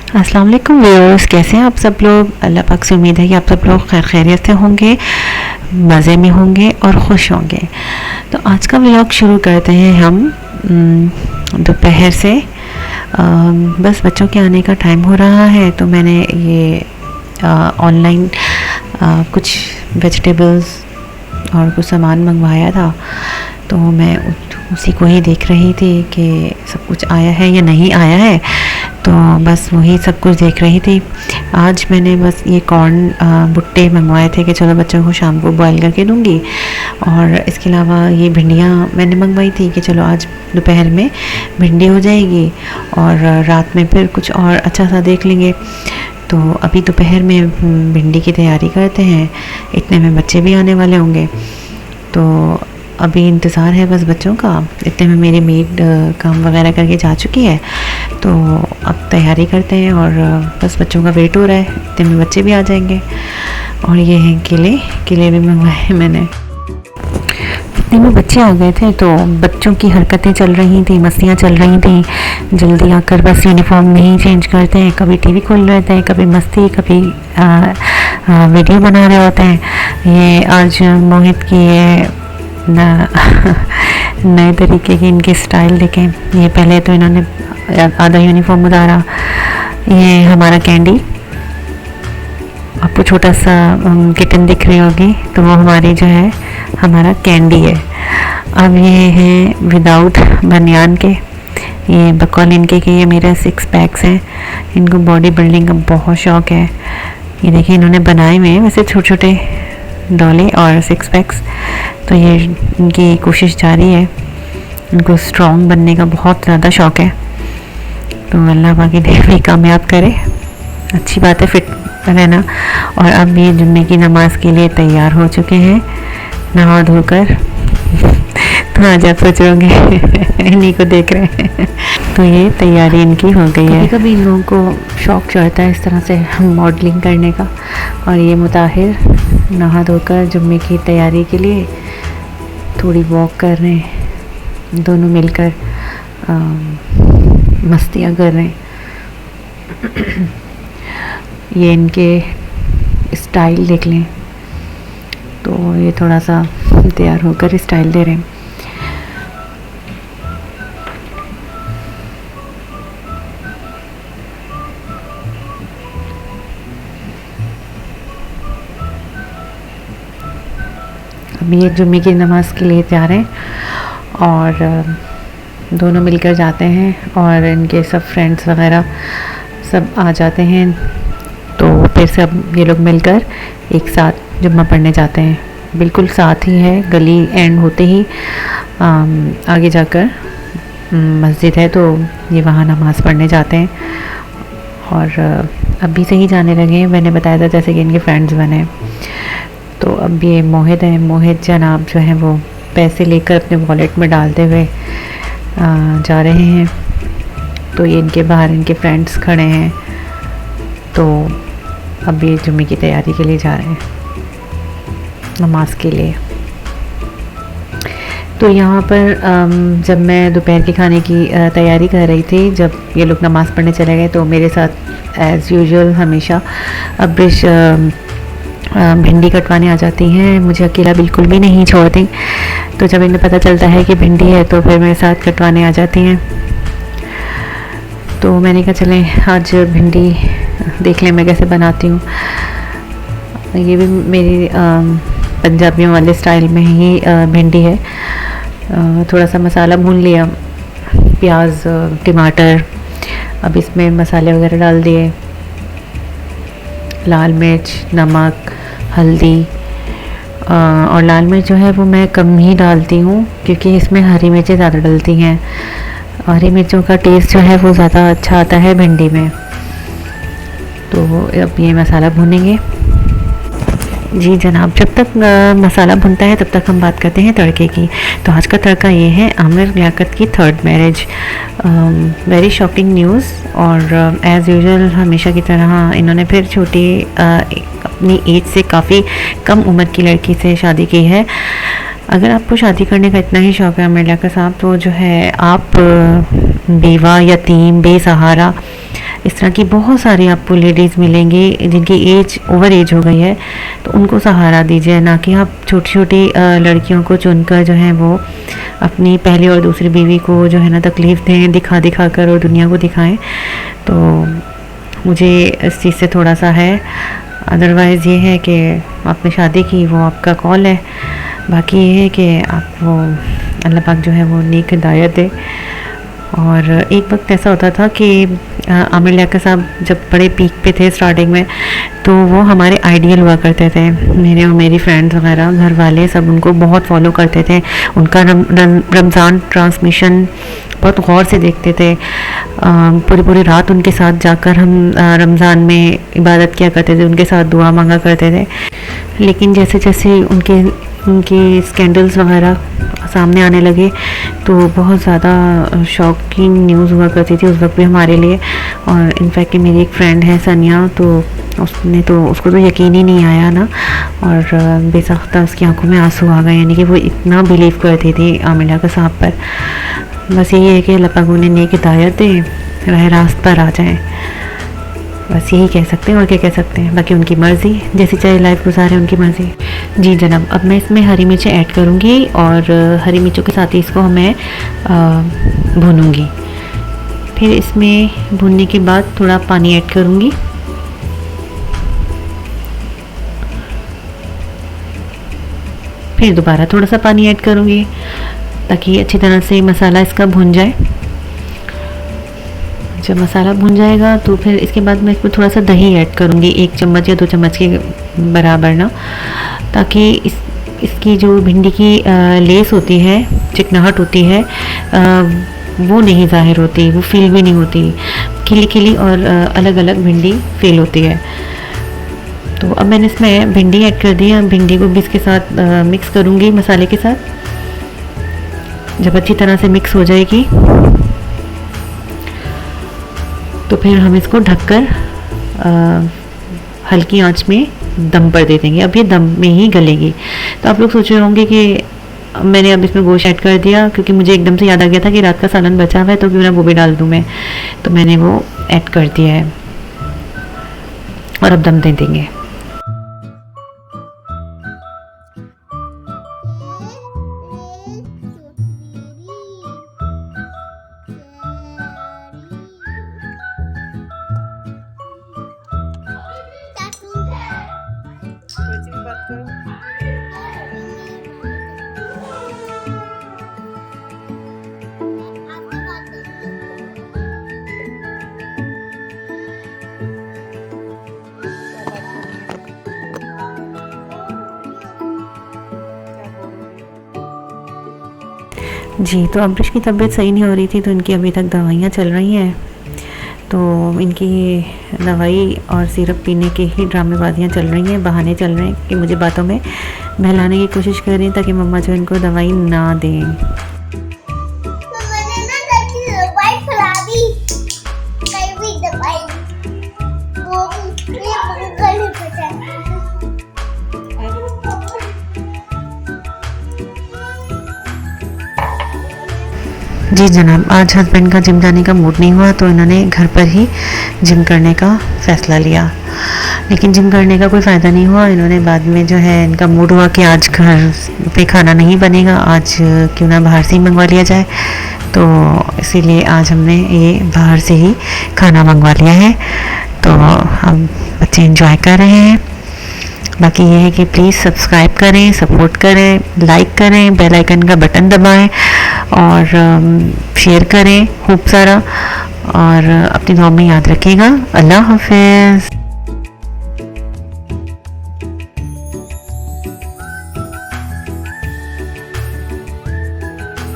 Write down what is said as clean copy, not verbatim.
अस्सलाम वालेकुम व्यूअर्स, कैसे हैं आप सब लोग। अल्लाह पाक से उम्मीद है कि आप सब लोग खैर खैरियत से होंगे, मज़े में होंगे और खुश होंगे। तो आज का व्लॉग शुरू करते हैं हम दोपहर से। बस बच्चों के आने का टाइम हो रहा है, तो मैंने ये ऑनलाइन कुछ वेजिटेबल्स और कुछ सामान मंगवाया था, तो मैं उसी को ही देख रही थी कि सब कुछ आया है या नहीं आया है। तो बस वही सब कुछ देख रही थी। आज मैंने बस ये कॉर्न भुट्टे मंगवाए थे कि चलो बच्चों को शाम को बॉईल करके दूंगी, और इसके अलावा ये भिंडियाँ मैंने मंगवाई थी कि चलो आज दोपहर में भिंडी हो जाएगी और रात में फिर कुछ और अच्छा सा देख लेंगे। तो अभी दोपहर में भिंडी की तैयारी करते हैं, इतने में बच्चे भी आने वाले होंगे। तो अभी इंतज़ार है बस बच्चों का। इतने में मेरी मेड काम वगैरह करके जा चुकी है, तो अब तैयारी करते हैं और बस बच्चों का वेट हो रहा है। इतने में बच्चे भी आ जाएंगे। और ये हैं केले भी मंगवाए मैंने। इतने में बच्चे आ गए थे, तो बच्चों की हरकतें चल रही थी, मस्तियाँ चल रही थी। जल्दी आकर बस यूनिफॉर्म नहीं चेंज करते हैं, कभी टीवी खोल रहे थे, कभी मस्ती, कभी वीडियो बना रहे होते हैं। ये आज मोहित की ये नए तरीके की इनकी स्टाइल देखें। ये पहले तो इन्होंने आधा यूनिफॉर्म उतारा। ये हमारा कैंडी, आपको छोटा सा किटन दिख रही होगी, तो वो हमारी जो है हमारा कैंडी है। अब ये हैं विदाउट बनियान के, ये बकौल इनके कि ये मेरे 6 पैक्स हैं। इनको बॉडी बिल्डिंग का बहुत शौक़ है। ये देखिए इन्होंने बनाए हुए हैं वैसे छोटे छोटे डॉले और 6 पैक्स। तो ये इनकी कोशिश जारी है, इनको स्ट्रॉन्ग बनने का बहुत ज़्यादा शौक़ है। तो अल्लाह बाकी भी कामयाब करे, अच्छी बात है फिट रहना। और अब ये जुम्मे की नमाज़ के लिए तैयार हो चुके हैं नहा धोकर। तो आज आप सोच रहे इन्हीं को देख रहे हैं। तो ये तैयारी इनकी हो गई है। कभी इन लोगों को शौक़ चढ़ता है इस तरह से मॉडलिंग करने का। और ये मुताहिर नहा धोकर जुम्मे की तैयारी के लिए थोड़ी वॉक कर रहे हैं, दोनों मिलकर मस्तियाँ कर रहे हैं। ये इनके स्टाइल देख लें, तो ये थोड़ा सा तैयार होकर स्टाइल दे रहे हैं। अब ये जुम्मे की नमाज़ के लिए तैयार हैं और दोनों मिलकर जाते हैं, और इनके सब फ्रेंड्स वगैरह सब आ जाते हैं। तो फिर से अब ये लोग मिलकर एक साथ जुम्मा पढ़ने जाते हैं। बिल्कुल साथ ही है, गली एंड होते ही आगे जाकर मस्जिद है, तो ये वहाँ नमाज़ पढ़ने जाते हैं। और अभी से ही जाने लगे हैं, मैंने बताया था जैसे कि इनके फ्रेंड्स बने। तो अब ये मोहित है, मोहित जनाब जो हैं वो पैसे लेकर अपने वॉलेट में डालते हुए जा रहे हैं। तो ये इनके बाहर इनके फ्रेंड्स खड़े हैं, तो अब ये जुम्मे की तैयारी के लिए जा रहे हैं, नमाज के लिए। तो यहाँ पर जब मैं दोपहर के खाने की तैयारी कर रही थी, जब ये लोग नमाज़ पढ़ने चले गए, तो मेरे साथ एज़ यूजुअल हमेशा अब्रिश भिंडी कटवाने आ जाती हैं। मुझे अकेला बिल्कुल भी नहीं छोड़ती, तो जब इन्हें पता चलता है कि भिंडी है तो फिर मेरे साथ कटवाने आ जाती हैं। तो मैंने कहा चलें आज भिंडी देख लें मैं कैसे बनाती हूँ। ये भी मेरी पंजाबियों वाले स्टाइल में ही भिंडी है। थोड़ा सा मसाला भून लिया, प्याज टमाटर, अब इसमें मसाले वगैरह डाल दिए, लाल मिर्च, नमक, हल्दी। और लाल मिर्च जो है वो मैं कम ही डालती हूँ, क्योंकि इसमें हरी मिर्चें ज़्यादा डलती हैं। हरी मिर्चों का टेस्ट जो है वो ज़्यादा अच्छा आता है भिंडी में। तो अब ये मसाला भूनेंगे। जी जनाब, जब तक मसाला भुनता है तब तक हम बात करते हैं तड़के की। तो आज का तड़का ये है आमिर लियाकत की 3rd marriage. Very shocking news. और एज़ यूजुअल हमेशा की तरह इन्होंने फिर छोटी अपनी एज से काफ़ी कम उम्र की लड़की से शादी की है। अगर आपको शादी करने का इतना ही शौक़ है आमिर लियाकत साहब, तो जो है आप बेवा, यतीम, बेसहारा इस तरह की बहुत सारी आपको लेडीज़ मिलेंगी जिनकी एज ओवर एज हो गई है, तो उनको सहारा दीजिए, ना कि आप छोटी छोटी लड़कियों को चुनकर जो है वो अपनी पहली और दूसरी बीवी को जो है ना तकलीफ़ दें, दिखा दिखा कर और दुनिया को दिखाएं। तो मुझे इस चीज़ से थोड़ा सा है। अदरवाइज़ ये है कि आपने शादी की, वो आपका कॉल है। बाकी ये है कि आपको अल्लाह पाक जो है वो नेक हिदायत दे। और एक वक्त ऐसा होता था कि आमिर लियाकत साहब जब बड़े पीक पे थे स्टार्टिंग में, तो वो हमारे आइडियल हुआ करते थे। मेरे और मेरी फ्रेंड्स वगैरह, घर वाले सब उनको बहुत फॉलो करते थे। उनका रमज़ान ट्रांसमिशन बहुत गौर से देखते थे। पूरी पूरी रात उनके साथ जाकर हम रमज़ान में इबादत किया करते थे, उनके साथ दुआ मांगा करते थे। लेकिन जैसे जैसे उनके स्कैंडल्स वगैरह सामने आने लगे तो बहुत ज़्यादा शॉकिंग न्यूज़ हुआ करती थी उस वक्त भी हमारे लिए। और इनफैक्ट कि मेरी एक फ्रेंड है सनिया, तो उसको तो यकीन ही नहीं आया ना, और बेसाख्ता उसकी आंखों में आंसू आ गए, यानी कि वो इतना बिलीव करती थी आमिर लियाकत साहब पर। बस यही है कि अल्लाह पाक उन्हें नेक हिदायत दे, राह रास्त पर आ जाएं। बस यही कह सकते हैं, और क्या कह सकते हैं। बाकी उनकी मर्ज़ी, जैसी चाहे लाइफ गुजारे, उनकी मर्ज़ी। जी जनाब, अब मैं इसमें हरी मिर्चें ऐड करूँगी और हरी मिर्चों के साथ ही इसको मैं भूनूँगी। फिर इसमें भूनने के बाद थोड़ा पानी ऐड करूँगी। फिर दोबारा थोड़ा सा पानी ऐड करूँगी ताकि अच्छी तरह से मसाला इसका भुन जाए। जब मसाला भुन जाएगा तो फिर इसके बाद मैं इसमें थोड़ा सा दही ऐड करूँगी, 1 चम्मच या 2 चम्मच के बराबर ना, ताकि इसकी जो भिंडी की लेस होती है, चिकनाहट होती है, वो नहीं ज़ाहिर होती, वो फील भी नहीं होती। खिली खिली और अलग अलग भिंडी फील होती है। तो अब मैंने इसमें भिंडी ऐड कर दी है। भिंडी को भी इसके साथ मिक्स करूँगी मसाले के साथ। जब अच्छी तरह से मिक्स हो जाएगी तो फिर हम इसको ढककर हल्की आंच में दम पर दे देंगे। अब ये दम में ही गलेगी। तो आप लोग सोच रहे होंगे कि मैंने अब इसमें गोश्त ऐड कर दिया, क्योंकि मुझे एकदम से याद आ गया था कि रात का सालन बचा हुआ है, तो क्यों ना वो भी डाल दूँ मैं। तो मैंने वो ऐड कर दिया है और अब दम दे देंगे। जी, तो अमरीश की तबीयत सही नहीं हो रही थी, तो इनकी अभी तक दवाइयाँ चल रही हैं। तो इनकी दवाई और सिरप पीने की ही ड्रामेबाजियाँ चल रही हैं, बहाने चल रहे हैं कि मुझे बातों में बहलाने की कोशिश कर रही हैं ताकि मम्मा जो इनको दवाई ना दें। जी जनाब, आज हस्बैंड का जिम जाने का मूड नहीं हुआ, तो इन्होंने घर पर ही जिम करने का फ़ैसला लिया। लेकिन जिम करने का कोई फ़ायदा नहीं हुआ। इन्होंने बाद में जो है, इनका मूड हुआ कि आज घर पे खाना नहीं बनेगा, आज क्यों ना बाहर से ही मंगवा लिया जाए। तो इसीलिए आज हमने ये बाहर से ही खाना मंगवा लिया है। तो अब बच्चे एंजॉय कर रहे हैं। बाकी ये है कि प्लीज़ सब्सक्राइब करें, सपोर्ट करें, लाइक करें, बेल आइकन का बटन दबाएं और शेयर करें खूब सारा, और अपनी दुआ में याद रखिएगा। अल्लाह हाफ़िज़।